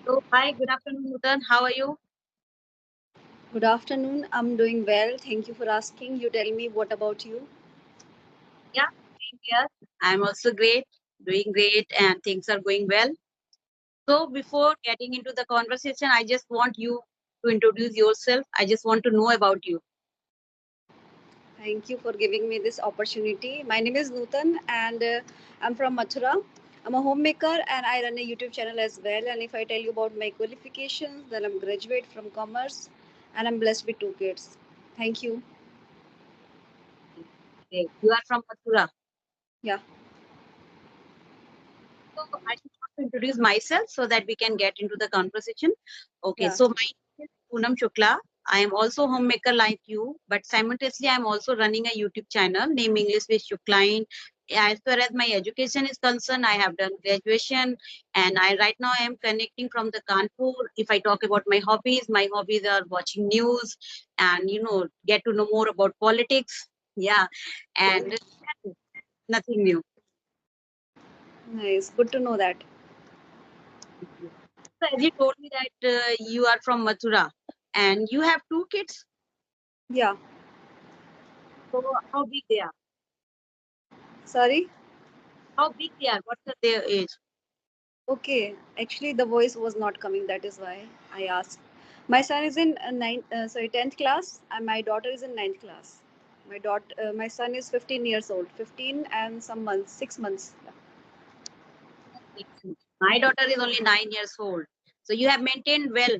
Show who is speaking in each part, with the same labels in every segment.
Speaker 1: So, hi, good afternoon, Nutan. How are you?
Speaker 2: Good afternoon. I'm doing well. Thank you for asking. You tell me, what about you?
Speaker 1: Yeah, same here. I'm also great, doing great, and things are going well. So, before getting into the conversation, I just want you to introduce yourself. I just want to know about you.
Speaker 2: Thank you for giving me this opportunity. My name is Nutan and I'm from Mathura. I'm a homemaker and I run a YouTube channel as well. And if I tell you about my qualifications, then I'm graduate from commerce and I'm blessed with two kids. Thank you.
Speaker 1: Okay. You are from Mathura.
Speaker 2: Yeah,
Speaker 1: So, I just want to introduce myself so that we can get into the conversation. Okay,
Speaker 2: yeah.
Speaker 1: so my name is Poonam Shukla. I am also homemaker like you, but simultaneously I'm also running a YouTube channel named English with Shukla. As far as my education is concerned, I have done graduation, and I right now I am connecting from the Kanpur. If I talk about my hobbies are watching news and get to know more about politics. Yeah, and
Speaker 2: Okay.
Speaker 1: that's it. Nothing new.
Speaker 2: Nice. Good to know that.
Speaker 1: So as you told me that you are from Mathura and you have two kids,
Speaker 2: Yeah.
Speaker 1: so how big they are?
Speaker 2: Sorry.
Speaker 1: How big they are? What's their age?
Speaker 2: Okay, actually the voice was not coming. That is why I asked. My son is in tenth class, and my daughter is in ninth class. My son is 15 years old, 15 and some months, 6 months.
Speaker 1: My daughter is only 9 years old. So you have maintained well.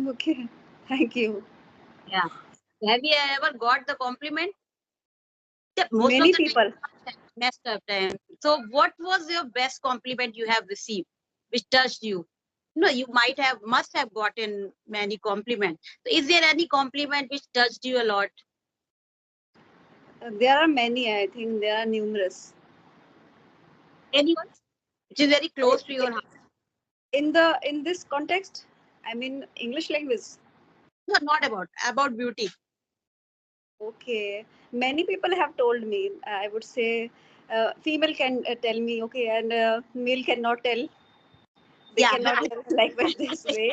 Speaker 2: Okay, thank you.
Speaker 1: Yeah. Have you ever got the compliment? Yeah, most of
Speaker 2: Many
Speaker 1: the time
Speaker 2: people.
Speaker 1: messed up time. So what was your best compliment you have received, which touched you? No, you must have gotten many compliments. So is there any compliment which touched you a lot?
Speaker 2: There are many. I think there are numerous.
Speaker 1: Anyone which is very close to your heart?
Speaker 2: In this context, I mean English language.
Speaker 1: No, not about beauty.
Speaker 2: Okay, many people have told me. I would say female can tell me okay, and male cannot tell. They
Speaker 1: Yeah,
Speaker 2: cannot tell likewise this way.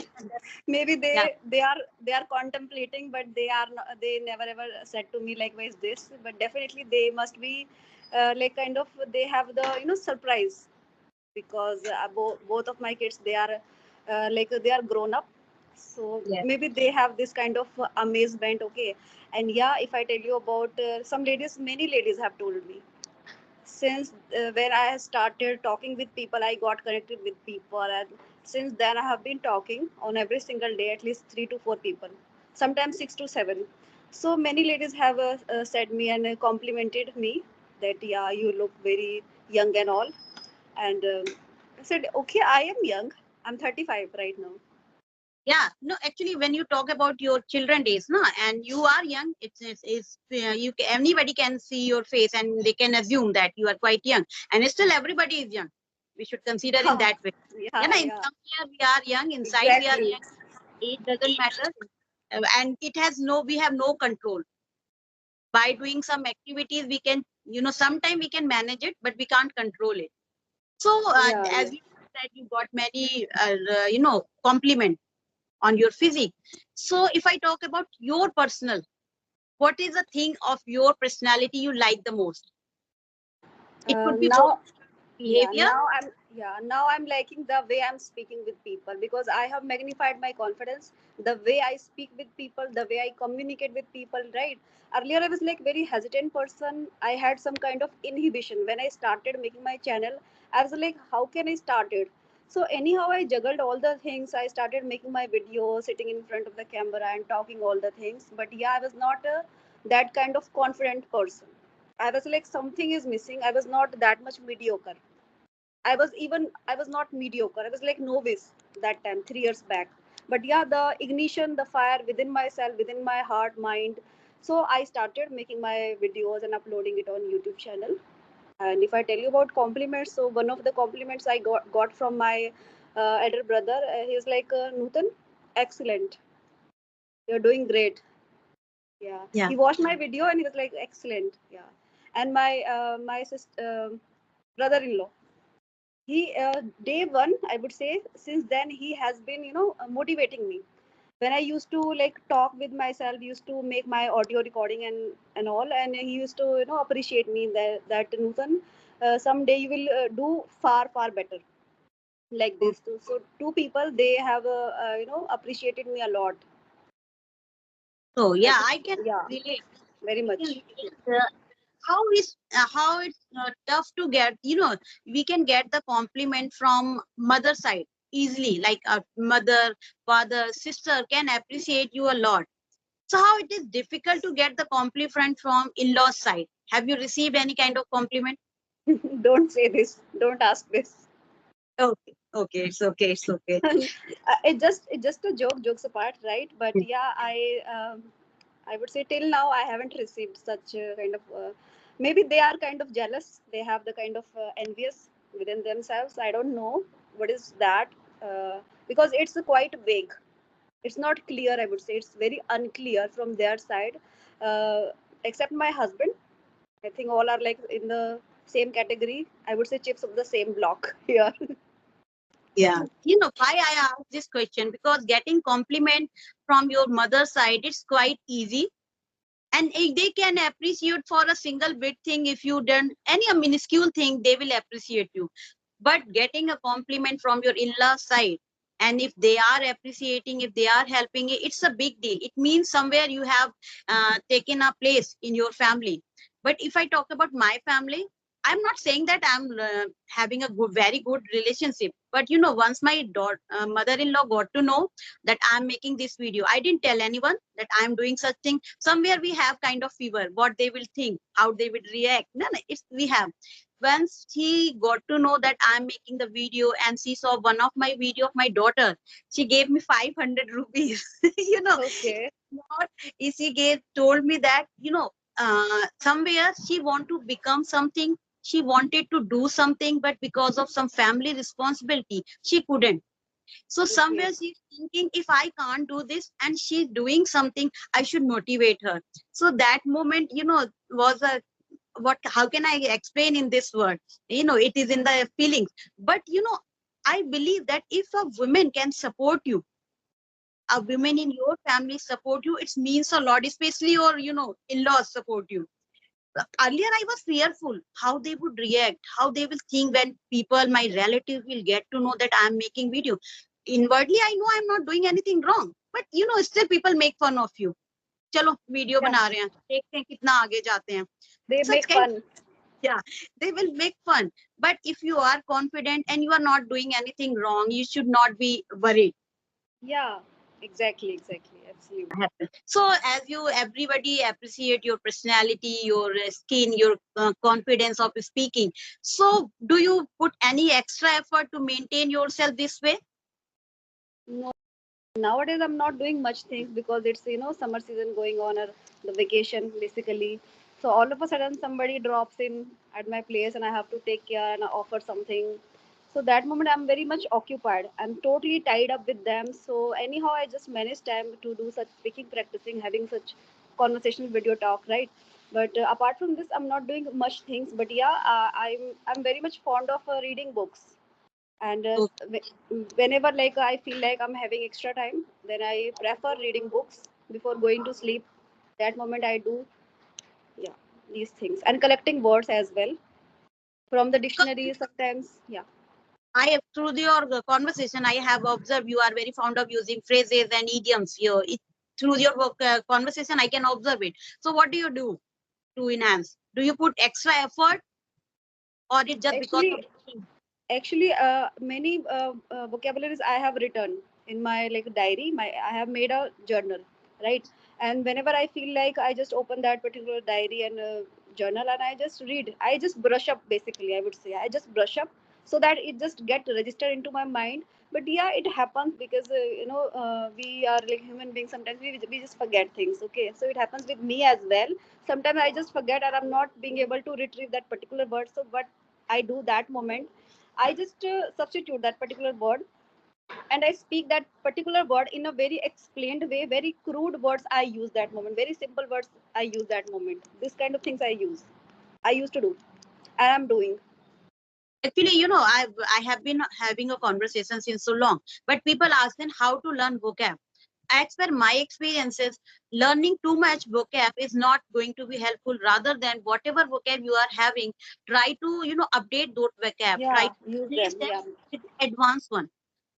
Speaker 2: Maybe
Speaker 1: yeah,
Speaker 2: they are contemplating, but they never ever said to me likewise this. But definitely they must be like kind of they have the surprise, because both of my kids, they are like they are grown up, so
Speaker 1: yeah.
Speaker 2: maybe they have this kind of amazement. Okay, and yeah, if I tell you about some ladies, many ladies have told me, since when I started talking with people, I got connected with people, and since then I have been talking on every single day at least 3 to 4 people, sometimes 6 to 7. So many ladies have said me and complimented me that yeah, you look very young and all, and I said okay, I am young. I'm 35 right now.
Speaker 1: Yeah, no, actually, when you talk about your children days, no, and you are young, anybody can see your face and they can assume that you are quite young, and still everybody is young. We should consider in that way. Yeah,
Speaker 2: Yeah,
Speaker 1: na, in
Speaker 2: yeah,
Speaker 1: somewhere we are young, inside we are
Speaker 2: exactly.
Speaker 1: young. Age doesn't matter, and it has no. We have no control. By doing some activities, we can, sometime we can manage it, but we can't control it. So,
Speaker 2: Yeah, yeah.
Speaker 1: as you said, you got many, compliment on your physique. So if I talk about your personal, what is the thing of your personality you like the most? It could be both
Speaker 2: Now, yeah,
Speaker 1: behavior.
Speaker 2: now I'm liking the way I'm speaking with people, because I have magnified my confidence, the way I speak with people, the way I communicate with people, right? Earlier I was like very hesitant person. I had some kind of inhibition when I started making my channel. I was like, how can I start it? So anyhow, I juggled all the things. I started making my videos, sitting in front of the camera and talking all the things. But yeah, I was not that kind of confident person. I was like, something is missing. I was not that much mediocre. I was not mediocre. I was like novice that time, 3 years back. But yeah, the ignition, the fire within myself, within my heart, mind. So I started making my videos and uploading it on YouTube channel. And if I tell you about compliments, so one of the compliments I got from my elder brother, he's like, Nutan, excellent. You're doing great. Yeah.
Speaker 1: Yeah.
Speaker 2: He watched my video and he was like, excellent. Yeah. And my sister, brother-in-law. He day one, I would say, since then he has been, motivating me. When I used to like talk with myself, used to make my audio recording and all, and he used to, appreciate me that Nutan, someday you will do far better, like this too. So two people, they have appreciated me a lot.
Speaker 1: So
Speaker 2: I
Speaker 1: yeah,
Speaker 2: think,
Speaker 1: I can
Speaker 2: yeah,
Speaker 1: relate.
Speaker 2: very
Speaker 1: I can
Speaker 2: much.
Speaker 1: relate. How it's tough to get. We can get the compliment from mother side easily. Like a mother, father, sister can appreciate you a lot. So how it is difficult to get the compliment from in-laws side? Have you received any kind of compliment?
Speaker 2: Don't say this, don't ask this.
Speaker 1: Okay, okay, it's okay, it's okay.
Speaker 2: It just a joke, jokes apart, right? But yeah, I would say till now I haven't received such kind of. Maybe they are kind of jealous. They have the kind of envious within themselves. I don't know what is that, because it's quite vague. It's not clear. I would say it's very unclear from their side. Uh, Except my husband, I think all are like in the same category. I would say chips of the same block here.
Speaker 1: Yeah. Why I ask this question? Because getting compliment from your mother side, it's quite easy. And if they can appreciate for a single big thing, if you done any minuscule thing, they will appreciate you. But getting a compliment from your in-law side, and if they are appreciating, if they are helping, it's a big deal. It means somewhere you have taken a place in your family. But if I talk about my family, I'm not saying that I'm having a very good relationship. But once my mother-in-law got to know that I'm making this video, I didn't tell anyone that I'm doing such thing. Somewhere we have kind of fever, what they will think, how they will react. No, no, it's we have. Once she got to know that I'm making the video and she saw one of my video of my daughter, she gave me 500 rupees. you know,
Speaker 2: Okay.
Speaker 1: what she told me that, somewhere she want to become something. She wanted to do something, but because of some family responsibility, she couldn't. So
Speaker 2: Okay.
Speaker 1: somewhere she's thinking, if I can't do this and she's doing something, I should motivate her. So that moment, was a what how can I explain in this word? It is in the feelings. But I believe that if a woman can support you, a woman in your family support you, it means a lot, especially your in-laws support you. Earlier I was fearful how they would react, how they will think when people, my relatives, will get to know that I'm making video. Inwardly I know I'm not doing anything wrong, but still people make fun of you. चलो video
Speaker 2: Yeah,
Speaker 1: बना रहे हैं, देखते हैं कितना आगे जाते हैं.
Speaker 2: they
Speaker 1: Such
Speaker 2: make
Speaker 1: kind.
Speaker 2: fun.
Speaker 1: Yeah, they will make fun. But if you are confident and you are not doing anything wrong, you should not be worried.
Speaker 2: Yeah, exactly, absolutely.
Speaker 1: Happen. So as you everybody appreciate your personality, your skin, your confidence of speaking. So do you put any extra effort to maintain yourself this way?
Speaker 2: No, nowadays I'm not doing much things because it's summer season going on, or the vacation basically. So all of a sudden somebody drops in at my place and I have to take care and offer something. So that moment I'm very much occupied. I'm totally tied up with them. So anyhow I just manage time to do such speaking, practicing, having such conversational video talk, right? But apart from this, I'm not doing much things. But yeah, I'm very much fond of reading books. And whenever like I feel like I'm having extra time, then I prefer reading books before going to sleep. That moment I do, yeah, these things, and collecting words as well from the dictionary sometimes. Yeah.
Speaker 1: I have, through your conversation, I have observed you are very fond of using phrases and idioms here. Through your conversation, I can observe it. So what do you do to enhance? Do you put extra effort, or it just because of
Speaker 2: actually actually many vocabularies I have written in my like diary. I have made a journal, right? And whenever I feel like, I just open that particular diary and journal, and I just read. I just brush up, basically I would say. I just brush up so that it just get registered into my mind. But yeah, it happens because we are like human beings. Sometimes we just forget things. Okay, so it happens with me as well. Sometimes I just forget and I'm not being able to retrieve that particular word. So what I do that moment, I just substitute that particular word and I speak that particular word in a very explained way, very crude words I use that moment, very simple words I use that moment. This kind of things I use. I used to do and I'm doing.
Speaker 1: Actually, I have been having a conversation since so long, but people ask then how to learn vocab. As per my experiences, learning too much vocab is not going to be helpful. Rather than whatever vocab you are having, try to update those vocab. Try
Speaker 2: Yeah,
Speaker 1: to
Speaker 2: use
Speaker 1: replace
Speaker 2: them.
Speaker 1: them
Speaker 2: Yeah,
Speaker 1: with the advanced one.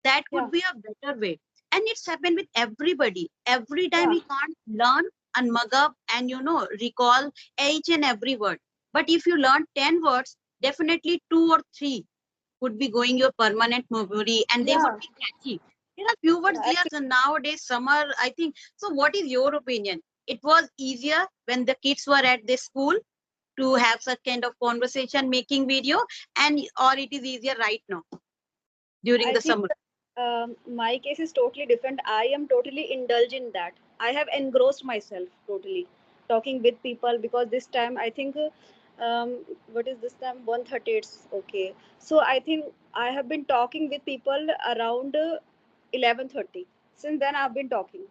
Speaker 1: That
Speaker 2: yeah,
Speaker 1: could be a better way. And it's happened with everybody. Every time
Speaker 2: yeah,
Speaker 1: we can't learn and mug up and recall each and every word. But if you learn 10 words, definitely two or three would be going your permanent memory and they would
Speaker 2: yeah,
Speaker 1: be catchy. There are few words
Speaker 2: yeah.
Speaker 1: here so nowadays, summer, I think. So what is your opinion? It was easier when the kids were at the school to have such kind of conversation making video, and or it is easier right now during
Speaker 2: I
Speaker 1: the
Speaker 2: think
Speaker 1: summer?
Speaker 2: my case is totally different. I am totally indulged in that. I have engrossed myself totally talking with people because this time I think what is this time 1:30 it's okay. So I think I have been talking with people around 11:30. Since then I've been talking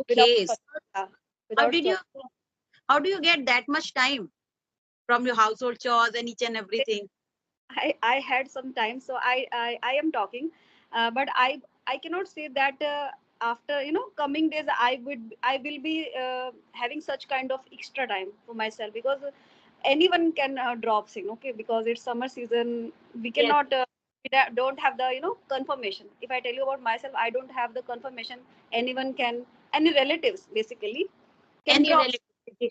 Speaker 2: without
Speaker 1: Okay. So
Speaker 2: stop. Yeah,
Speaker 1: how
Speaker 2: without
Speaker 1: did you
Speaker 2: stop.
Speaker 1: how do you get that much time from your household chores and each and everything?
Speaker 2: I had some time, so I am talking, but I cannot say that after coming days I will be having such kind of extra time for myself because anyone can drop in, okay, because it's summer season. We
Speaker 1: Yes.
Speaker 2: cannot don't have the confirmation. If I tell you about myself, I don't have the confirmation. Anyone can, any relatives basically can
Speaker 1: Any
Speaker 2: drop.
Speaker 1: relative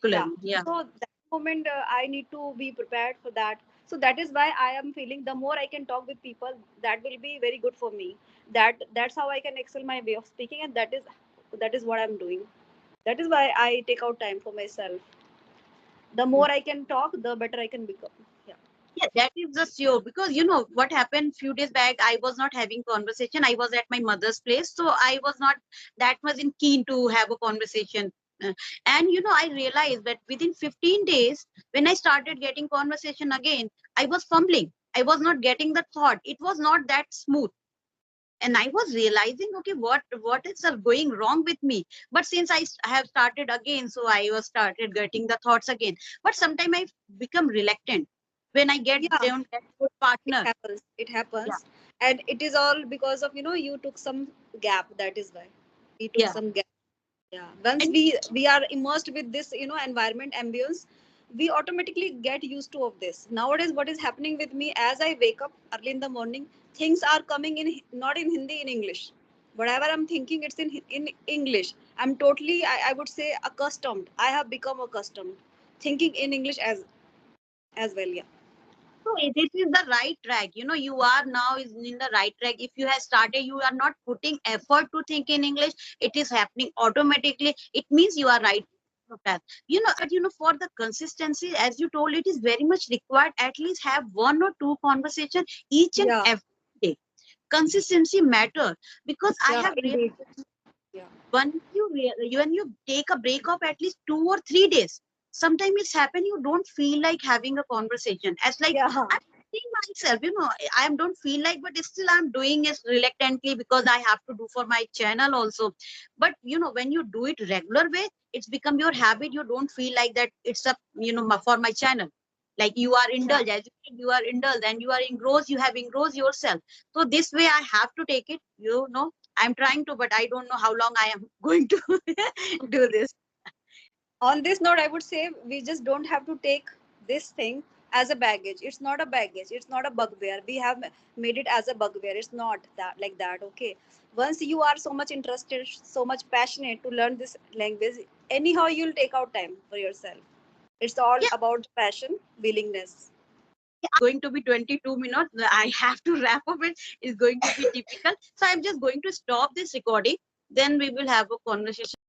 Speaker 2: Yeah,
Speaker 1: particularly? Yeah.
Speaker 2: so that moment I need to be prepared for that. So that is why I am feeling the more I can talk with people, that will be very good for me. That's how I can excel my way of speaking, and that is what I'm doing. That is why I take out time for myself. The more I can talk, the better I can become. Yeah,
Speaker 1: Yeah, that is the sure because what happened few days back. I was not having conversation. I was at my mother's place, so I was not that much in keen to have a conversation. And I realized that within 15 days, when I started getting conversation again, I was fumbling. I was not getting the thought. It was not that smooth. And I was realizing, okay, what is going wrong with me? But since have started again, so I was started getting the thoughts again. But sometimes I become reluctant when I
Speaker 2: yeah,
Speaker 1: don't get good
Speaker 2: it
Speaker 1: partner.
Speaker 2: happens. It
Speaker 1: Yeah,
Speaker 2: happens, and it is all because of you took some gap. That is why we took
Speaker 1: yeah.
Speaker 2: some gap. Yeah, once
Speaker 1: And
Speaker 2: we are immersed with this environment ambience, we automatically get used to of this. Nowadays what is happening with me, as I wake up early in the morning, things are coming in, not in Hindi, in English. Whatever I'm thinking, it's in English. I'm totally, I would say, accustomed. I have become accustomed thinking in English as well. Yeah,
Speaker 1: so this is the right track. You are now is in the right track. If you have started, you are not putting effort to think in English. It is happening automatically. It means you are right path. But for the consistency, as you told, it is very much required. At least have one or two conversation each and
Speaker 2: yeah,
Speaker 1: every day. Consistency matter because I
Speaker 2: yeah,
Speaker 1: have
Speaker 2: indeed.
Speaker 1: realized
Speaker 2: Yeah,
Speaker 1: when you take a break of at least 2 or 3 days, sometimes it's happen you don't feel like having a conversation. As like
Speaker 2: yeah,
Speaker 1: I'm seeing myself, I don't feel like, but still I'm doing it reluctantly because I have to do for my channel also. But when you do it regular way, it's become your habit. You don't feel like that it's a for my channel. Like you are
Speaker 2: yeah.
Speaker 1: indulged, as you said, you are indulged and you are engrossed, you have engrossed yourself. So this way I have to take it, I'm trying to, but I don't know how long I am going to do this.
Speaker 2: On this note, I would say we just don't have to take this thing as a baggage. It's not a baggage, it's not a bugbear. We have made it as a bugbear. It's not that like that, okay? Once you are so much interested, so much passionate to learn this language, anyhow you'll take out time for yourself. It's all
Speaker 1: Yeah,
Speaker 2: about passion, willingness.
Speaker 1: going to be 22 minutes. I have to wrap up it. It's going to be typical. So I'm just going to stop this recording. Then we will have a conversation.